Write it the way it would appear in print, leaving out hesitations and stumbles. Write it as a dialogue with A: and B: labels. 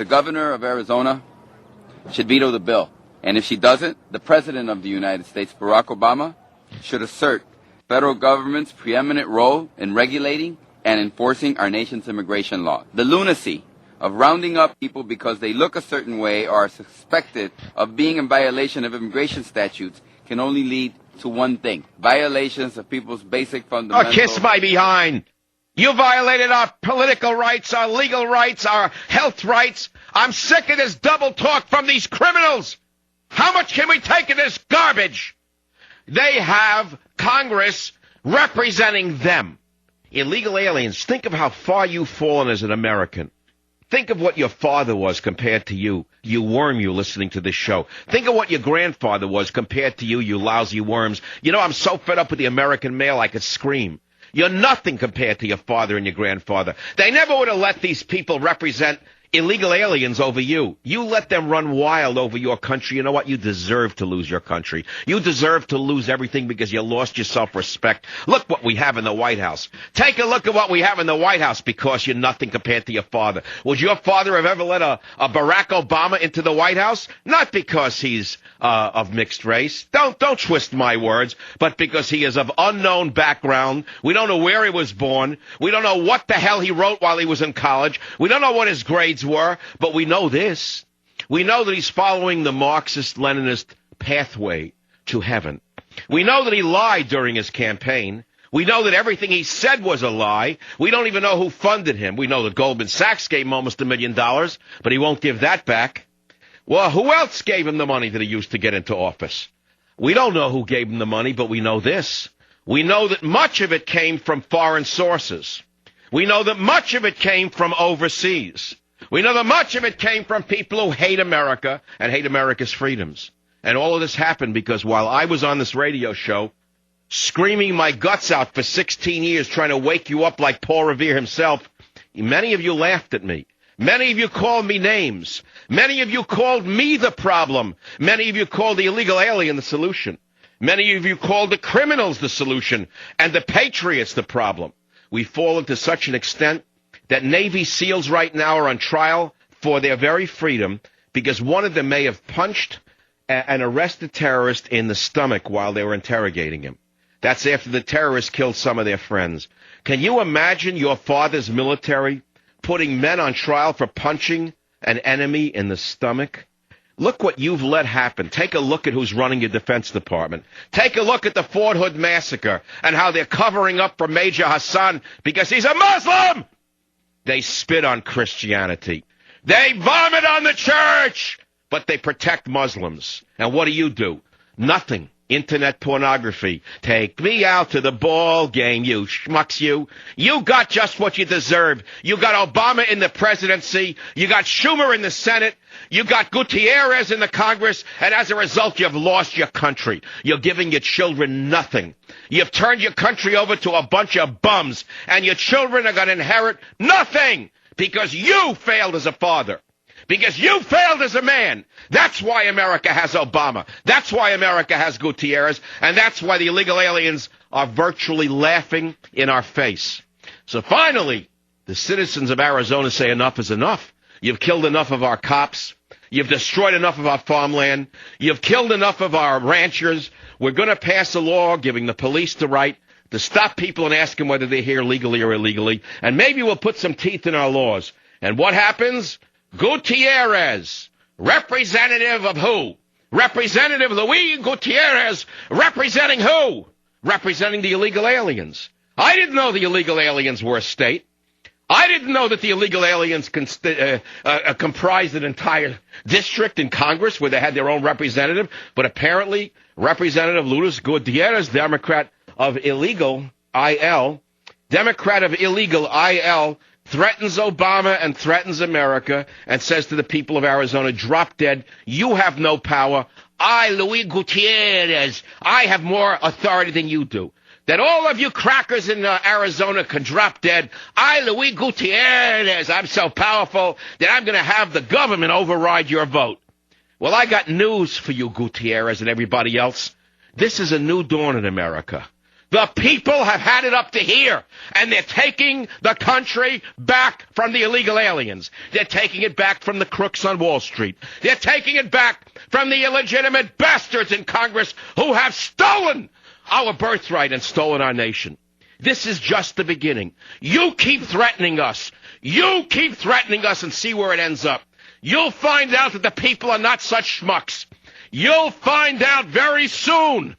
A: the governor of Arizona should veto the bill. And if she doesn't, the president of the United States, Barack Obama, should assert federal government's preeminent role in regulating and enforcing our nation's immigration law. The lunacy of rounding up people because they look a certain way or are suspected of being in violation of immigration statutes can only lead to one thing: violations of people's basic fundamentals.
B: Oh, kiss my behind. You violated our political rights, our legal rights, our health rights. I'm sick of this double talk from these criminals. How much can we take of this garbage? They have Congress representing them. Illegal aliens, think of how far you've fallen as an American. Think of what your father was compared to you, you worm, you listening to this show. Think of what your grandfather was compared to you, you lousy worms. You know, I'm so fed up with the American male, I could scream. You're nothing compared to your father and your grandfather. They never would have let these people represent illegal aliens over you. You let them run wild over your country. You know what? You deserve to lose your country. You deserve to lose everything because you lost your self-respect. Look what we have in the White House. Take a look at what we have in the White House because you're nothing compared to your father. Would your father have ever let a Barack Obama into the White House? Not because he's of mixed race. Don't twist my words, but because he is of unknown background. We don't know where he was born. We don't know what the hell he wrote while he was in college. We don't know what his grades were, but we know this. We know that he's following the Marxist-Leninist pathway to heaven. We know that he lied during his campaign. We know that everything he said was a lie. We don't even know who funded him. We know that Goldman Sachs gave him almost $1 million, but he won't give that back. Well, who else gave him the money that he used to get into office? We don't know who gave him the money, but we know this. We know that much of it came from foreign sources. We know that much of it came from overseas. We know that much of it came from people who hate America and hate America's freedoms. And all of this happened because while I was on this radio show, screaming my guts out for 16 years, trying to wake you up like Paul Revere himself, many of you laughed at me. Many of you called me names. Many of you called me the problem. Many of you called the illegal alien the solution. Many of you called the criminals the solution and the patriots the problem. We've fallen to such an extent that Navy SEALs right now are on trial for their very freedom because one of them may have punched an arrested terrorist in the stomach while they were interrogating him. That's after the terrorists killed some of their friends. Can you imagine your father's military putting men on trial for punching an enemy in the stomach? Look what you've let happen. Take a look at who's running your Defense Department. Take a look at the Fort Hood massacre and how they're covering up for Major Hassan because he's a Muslim. They spit on Christianity. They vomit on the church, but they protect Muslims. And what do? Nothing. Internet pornography. Take me out to the ball game, you schmucks, you. You got just what you deserve. You got Obama in the presidency. You got Schumer in the Senate. You got Gutierrez in the Congress. And as a result, you've lost your country. You're giving your children nothing. You've turned your country over to a bunch of bums. And your children are going to inherit nothing because you failed as a father. Because you failed as a man. That's why America has Obama. That's why America has Gutierrez. And that's why the illegal aliens are virtually laughing in our face. So finally, the citizens of Arizona say enough is enough. You've killed enough of our cops. You've destroyed enough of our farmland. You've killed enough of our ranchers. We're going to pass a law giving the police the right to stop people and ask them whether they're here legally or illegally. And maybe we'll put some teeth in our laws. And what happens? Gutierrez, representative of who? Representative Luis Gutierrez, representing who? Representing the illegal aliens. I didn't know the illegal aliens were a state. I didn't know that the illegal aliens comprised an entire district in Congress where they had their own representative. But apparently, Representative Luis Gutierrez, Democrat of illegal IL, threatens Obama and threatens America and says to the people of Arizona, drop dead. You have no power. I, Luis Gutierrez, I have more authority than you do. That all of you crackers in Arizona can drop dead. I, Luis Gutierrez, I'm so powerful that I'm going to have the government override your vote. Well, I got news for you, Gutierrez and everybody else. This is a new dawn in America. The people have had it up to here, and they're taking the country back from the illegal aliens. They're taking it back from the crooks on Wall Street. They're taking it back from the illegitimate bastards in Congress who have stolen our birthright and stolen our nation. This is just the beginning. You keep threatening us. You keep threatening us and see where it ends up. You'll find out that the people are not such schmucks. You'll find out very soon.